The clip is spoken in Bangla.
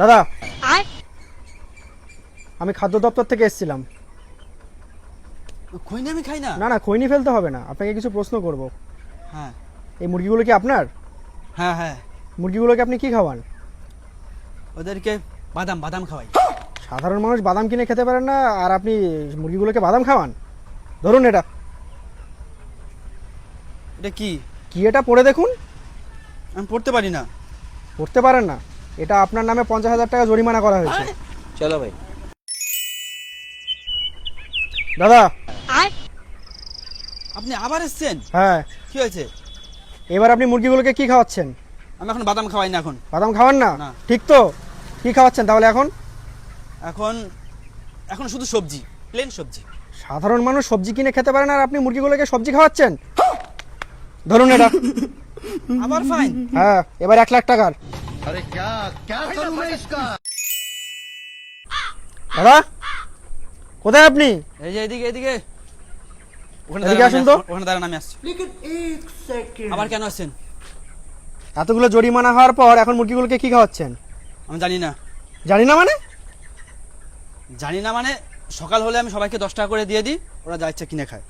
দাদা, আমি খাদ্য দপ্তর থেকে এসেছিলাম। খৈনি আমি খাই না। না না, খৈনি ফেলতে হবে না, আপনাকে কিছু প্রশ্ন করব। হ্যাঁ এই মুরগিগুলো কি আপনার? হ্যাঁ হ্যাঁ, মুরগিগুলোকে আপনি কি খাওয়ান? ওদেরকে বাদাম বাদাম খাওয়াই। সাধারণ মানুষ বাদাম কিনে খেতে পারেন না, আর আপনি মুরগিগুলোকে বাদাম খাওয়ান? ধরুন এটা। এটা কি? কি এটা পড়ে দেখুন। আমি পড়তে পারি না। পড়তে পারেন না? এটা আপনার নামে 50,000 টাকা জরিমানা করা হয়েছে। চলো ভাই। দাদা। আপনি আবার এসেছেন? হ্যাঁ। কি হয়েছে? এবার আপনি মুরগিগুলোকে কি খাওয়াচ্ছেন? আমি এখন বাদাম খাওয়াই না। এখন বাদাম খাওয়ান না? না। ঠিক তো? কি খাওয়াচ্ছেন তাহলে এখন? এখন এখন শুধু সবজি, প্লেন সবজি। সাধারণ মানুষ সবজি কিনে খেতে পারে না, আর আপনি মুরগিগুলোকে সবজি খাওয়াচ্ছেন? ধরুন এটা। আবার ফাইন? হ্যাঁ, এবার 1 লাখ টাকার। अरे क्या क्या करूं मैं इसका? দাদা, কোথায় আপনি? এই যে এদিকে এদিকে। ওখানে এদিকে দাঁড়ান, আসুন আমি তো। ওখানে দাঁড়ান, আমি আসছি। আবার কেন আসছেন? এতগুলো জরিমানা হওয়ার পর এখন মুরগিগুলোকে কি খাওয়াচ্ছেন? আমি জানি না। জানি না মানে? জানি না মানে সকাল হলে আমি সবাইকে 10 টাকা করে দিয়ে দিই, ওরা যা ইচ্ছা কিনে খায়।